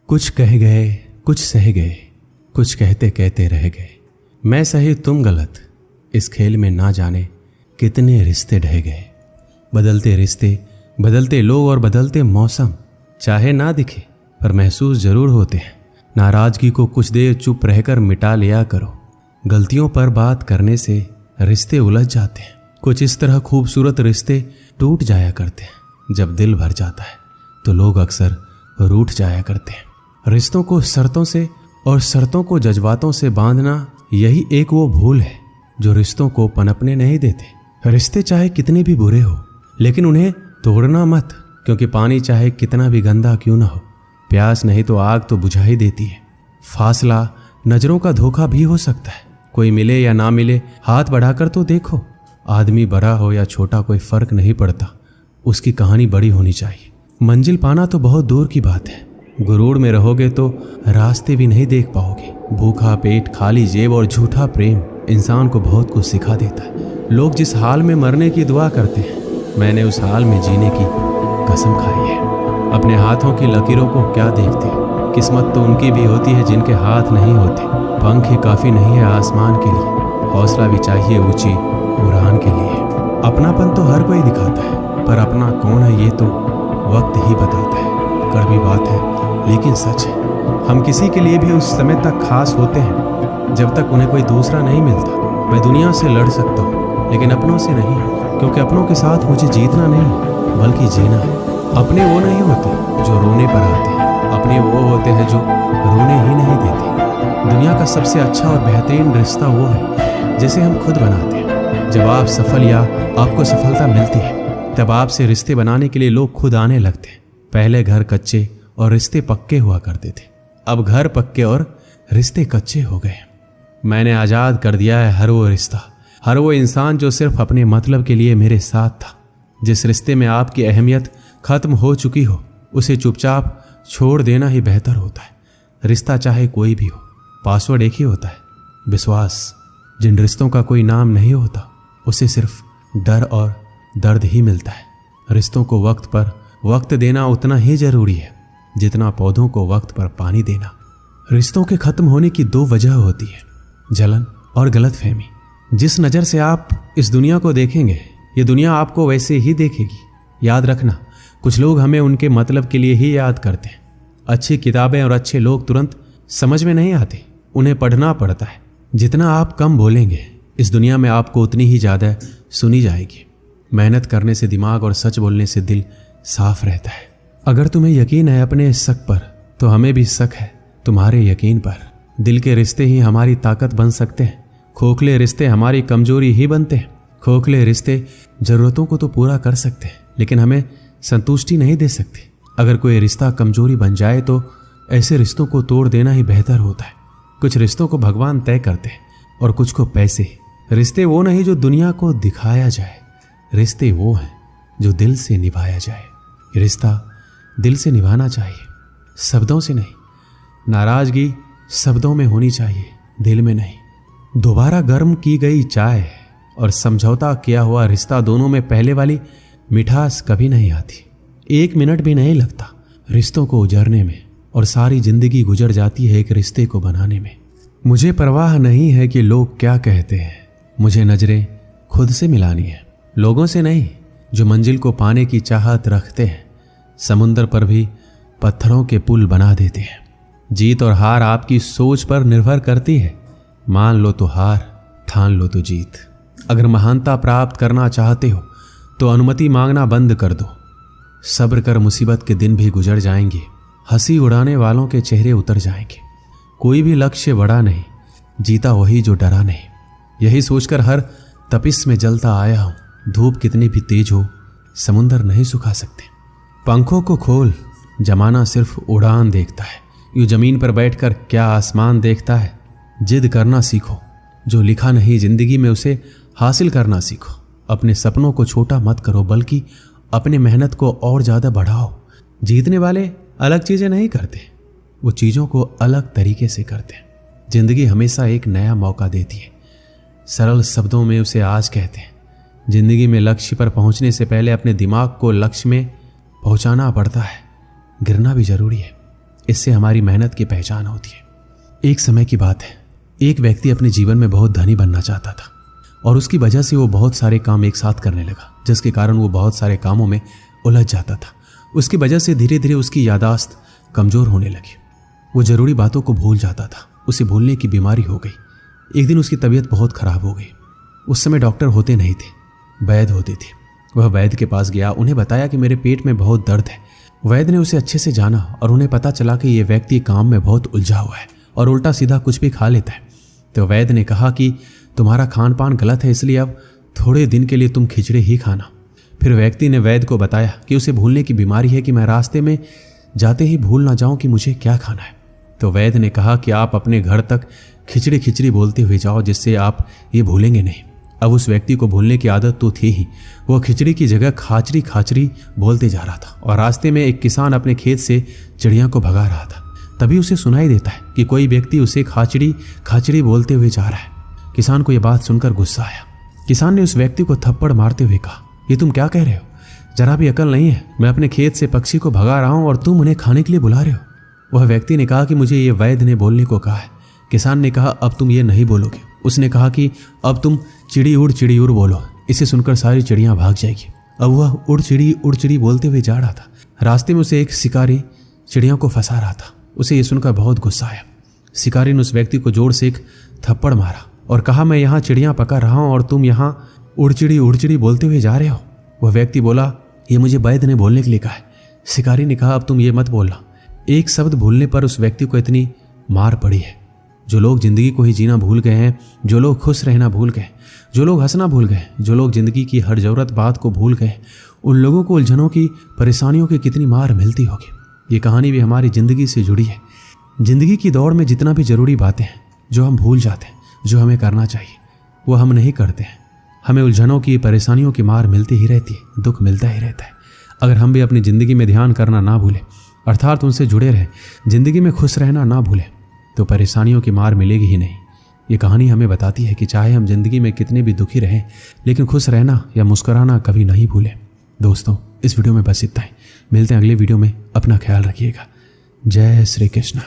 कुछ कह गए, कुछ सह गए, कुछ कहते कहते रह गए। मैं सही तुम गलत, इस खेल में ना जाने कितने रिश्ते ढह गए। बदलते रिश्ते, बदलते लोग और बदलते मौसम, चाहे ना दिखे पर महसूस जरूर होते हैं। नाराजगी को कुछ देर चुप रहकर मिटा लिया करो। गलतियों पर बात करने से रिश्ते उलझ जाते हैं। कुछ इस तरह खूबसूरत रिश्ते टूट जाया करते हैं। जब दिल भर जाता है तो लोग अक्सर रूठ जाया करते हैं। रिश्तों को शर्तों से और शर्तों को जज्बातों से बांधना, यही एक वो भूल है जो रिश्तों को पनपने नहीं देते। रिश्ते चाहे कितने भी बुरे हो, लेकिन उन्हें तोड़ना मत, क्योंकि पानी चाहे कितना भी गंदा क्यों ना हो, प्यास नहीं तो आग तो बुझा ही देती है। फासला, नजरों का धोखा भी हो सकता है। कोई मिले या ना मिले, हाथ बढ़ाकर तो देखो। आदमी बड़ा हो या छोटा कोई फर्क नहीं पड़ता, उसकी कहानी बड़ी होनी चाहिए। मंजिल पाना तो बहुत दूर की बात है। गुरूर में रहोगे तो रास्ते भी नहीं देख पाओगे। भूखा पेट, खाली जेब और झूठा प्रेम इंसान को बहुत कुछ सिखा देता है। लोग जिस हाल में मरने की दुआ करते हैं, मैंने उस हाल में जीने की कसम खाई है। अपने हाथों की लकीरों को क्या देखते, किस्मत तो उनकी भी होती है जिनके हाथ नहीं होते। पंख ही काफ़ी नहीं है आसमान के लिए, हौसला भी चाहिए ऊंची उड़ान के लिए। अपनापन तो हर कोई दिखाता है, पर अपना कौन है ये तो वक्त ही बताता है। कड़वी बात है लेकिन सच है, हम किसी के लिए भी उस समय तक खास होते हैं जब तक उन्हें कोई दूसरा नहीं मिलता। मैं दुनिया से लड़ सकता हूँ लेकिन अपनों से नहीं, क्योंकि अपनों के साथ मुझे जीतना नहीं बल्कि जीना है। अपने वो नहीं होते जो रोने पर आते हैं, अपने वो होते हैं जो रोने ही नहीं देते। दुनिया का सबसे अच्छा और बेहतरीन रिश्ता वो है जिसे हम खुद बनाते हैं। जब आप सफल या आपको सफलता मिलती है, तब आपसे रिश्ते बनाने के लिए लोग खुद आने लगते हैं। पहले घर कच्चे और रिश्ते पक्के हुआ करते थे, अब घर पक्के और रिश्ते कच्चे हो गए। मैंने आज़ाद कर दिया है हर वो रिश्ता, हर वो इंसान जो सिर्फ अपने मतलब के लिए मेरे साथ था। जिस रिश्ते में आपकी अहमियत खत्म हो चुकी हो, उसे चुपचाप छोड़ देना ही बेहतर होता है। रिश्ता चाहे कोई भी हो, पासवर्ड एक ही होता है, विश्वास। जिन रिश्तों का कोई नाम नहीं होता, उसे सिर्फ डर और दर्द ही मिलता है। रिश्तों को वक्त पर वक्त देना उतना ही जरूरी है जितना पौधों को वक्त पर पानी देना। रिश्तों के खत्म होने की दो वजह होती है, जलन और गलतफहमी। जिस नज़र से आप इस दुनिया को देखेंगे, ये दुनिया आपको वैसे ही देखेगी। याद रखना, कुछ लोग हमें उनके मतलब के लिए ही याद करते हैं। अच्छी किताबें और अच्छे लोग तुरंत समझ में नहीं आते, उन्हें पढ़ना पड़ता है। जितना आप कम बोलेंगे, इस दुनिया में आपको उतनी ही ज़्यादा सुनी जाएगी। मेहनत करने से दिमाग और सच बोलने से दिल साफ रहता है। अगर तुम्हें यकीन है अपने शक पर, तो हमें भी शक है तुम्हारे यकीन पर। दिल के रिश्ते ही हमारी ताकत बन सकते हैं, खोखले रिश्ते हमारी कमजोरी ही बनते हैं। खोखले रिश्ते ज़रूरतों को तो पूरा कर सकते हैं, लेकिन हमें संतुष्टि नहीं दे सकते। अगर कोई रिश्ता कमजोरी बन जाए तो ऐसे रिश्तों को तोड़ देना ही बेहतर होता है। कुछ रिश्तों को भगवान तय करते हैं और कुछ को पैसे। रिश्ते वो नहीं जो दुनिया को दिखाया जाए, रिश्ते वो हैं जो दिल से निभाया जाए। रिश्ता दिल से निभाना चाहिए, शब्दों से नहीं। नाराजगी शब्दों में होनी चाहिए, दिल में नहीं। दोबारा गर्म की गई चाय और समझौता किया हुआ रिश्ता, दोनों में पहले वाली मिठास कभी नहीं आती। 1 मिनट भी नहीं लगता रिश्तों को उजरने में, और सारी जिंदगी गुजर जाती है एक रिश्ते को बनाने में। मुझे परवाह नहीं है कि लोग क्या कहते हैं, मुझे नजरें खुद से मिलानी है, लोगों से नहीं जो मंजिल को पाने की चाहत रखते हैं। समुंदर पर भी पत्थरों के पुल बना देते हैं। जीत और हार आपकी सोच पर निर्भर करती है। मान लो तो हार, ठान लो तो जीत। अगर महानता प्राप्त करना चाहते हो तो अनुमति मांगना बंद कर दो। सब्र कर, मुसीबत के दिन भी गुजर जाएंगे, हंसी उड़ाने वालों के चेहरे उतर जाएंगे। कोई भी लक्ष्य बड़ा नहीं, जीता वही जो डरा नहीं। यही सोचकर हर तपिश में जलता आया हूं। धूप कितनी भी तेज हो, समुंदर नहीं सुखा सकते। पंखों को खोल, जमाना सिर्फ उड़ान देखता है। यूं जमीन पर बैठकर क्या आसमान देखता है। जिद करना सीखो, जो लिखा नहीं जिंदगी में उसे हासिल करना सीखो। अपने सपनों को छोटा मत करो, बल्कि अपने मेहनत को और ज़्यादा बढ़ाओ। जीतने वाले अलग चीज़ें नहीं करते, वो चीज़ों को अलग तरीके से करते हैं। जिंदगी हमेशा एक नया मौका देती है, सरल शब्दों में उसे आज कहते हैं। जिंदगी में लक्ष्य पर पहुंचने से पहले अपने दिमाग को लक्ष्य में पहुंचाना पड़ता है। गिरना भी जरूरी है, इससे हमारी मेहनत की पहचान होती है। एक समय की बात है, एक व्यक्ति अपने जीवन में बहुत धनी बनना चाहता था और उसकी वजह से वो बहुत सारे काम एक साथ करने लगा, जिसके कारण वो बहुत सारे कामों में उलझ जाता था। उसकी वजह से धीरे धीरे उसकी याददाश्त कमज़ोर होने लगी। वो ज़रूरी बातों को भूल जाता था। उसे भूलने की बीमारी हो गई। एक दिन उसकी तबीयत बहुत ख़राब हो गई। उस समय डॉक्टर होते नहीं थे, वैद्य होते थे। वह वैद्य के पास गया, उन्हें बताया कि मेरे पेट में बहुत दर्द है। वैद्य ने उसे अच्छे से जाना और उन्हें पता चला कि ये व्यक्ति काम में बहुत उलझा हुआ है और उल्टा सीधा कुछ भी खा लेता है। तो वैद्य ने कहा कि तुम्हारा खान पान गलत है, इसलिए अब थोड़े दिन के लिए तुम खिचड़ी ही खाना। फिर व्यक्ति ने वैद्य को बताया कि उसे भूलने की बीमारी है, कि मैं रास्ते में जाते ही भूल ना जाऊं कि मुझे क्या खाना है। तो वैद्य ने कहा कि आप अपने घर तक खिचड़ी खिचड़ी बोलते हुए जाओ, जिससे आप ये भूलेंगे नहीं। अब उस व्यक्ति को भूलने की आदत तो थी ही, वह खिचड़ी की जगह खाचरी खाचरी बोलते जा रहा था। और रास्ते में एक किसान अपने खेत से चिड़िया को भगा रहा था। तभी उसे सुनाई देता है कि कोई व्यक्ति उसे खाचरी खाचरी बोलते हुए जा रहा है। किसान को यह बात सुनकर गुस्सा आया। किसान ने उस व्यक्ति को थप्पड़ मारते हुए कहा, ये तुम क्या कह रहे हो? जरा भी अकल नहीं है। मैं अपने खेत से पक्षी को भगा रहा हूं और तुम उन्हें खाने के लिए बुला रहे हो। वह व्यक्ति ने कहा कि मुझे ये वैद्य ने बोलने को कहा है। किसान ने कहा, अब तुम ये नहीं बोलोगे। उसने कहा कि अब तुम चिड़ी उड़ बोलो। इसे सुनकर सारी चिड़ियां भाग जाएगी। अब वह उड़ चिड़ी बोलते हुए जा रहा था। रास्ते में उसे एक शिकारी चिड़ियों को फंसा रहा था। उसे ये सुनकर बहुत गुस्सा आया। शिकारी ने उस व्यक्ति को जोर से एक थप्पड़ मारा और कहा, मैं यहाँ चिड़ियां पकड़ रहा हूं और तुम यहाँ उड़ चिड़ी बोलते हुए जा रहे हो। वह व्यक्ति बोला, ये मुझे वैद्य ने बोलने के लिए कहा है। शिकारी ने कहा, अब तुम ये मत बोलना। एक शब्द भूलने पर उस व्यक्ति को इतनी मार पड़ी है। जो लोग जिंदगी को ही जीना भूल गए हैं, जो लोग खुश रहना भूल गए, जो लोग हंसना भूल गए, जो लोग जिंदगी की हर जरूरत बात को भूल गए, उन लोगों को उलझनों की परेशानियों की कितनी मार मिलती होगी। ये कहानी भी हमारी जिंदगी से जुड़ी है। जिंदगी की दौड़ में जितना भी जरूरी बातें हैं जो हम भूल जाते हैं, जो हमें करना चाहिए, वो हम नहीं करते हैं। हमें उलझनों की परेशानियों की मार मिलती ही रहती है, दुख मिलता ही रहता है। अगर हम भी अपनी ज़िंदगी में ध्यान करना ना भूलें, अर्थात उनसे जुड़े रहें, ज़िंदगी में खुश रहना ना भूलें, तो परेशानियों की मार मिलेगी ही नहीं। ये कहानी हमें बताती है कि चाहे हम जिंदगी में कितने भी दुखी रहें, लेकिन खुश रहना या मुस्कुराना कभी नहीं भूलें। दोस्तों, इस वीडियो में बस इतना ही। मिलते हैं अगले वीडियो में। अपना ख्याल रखिएगा। जय श्री कृष्ण।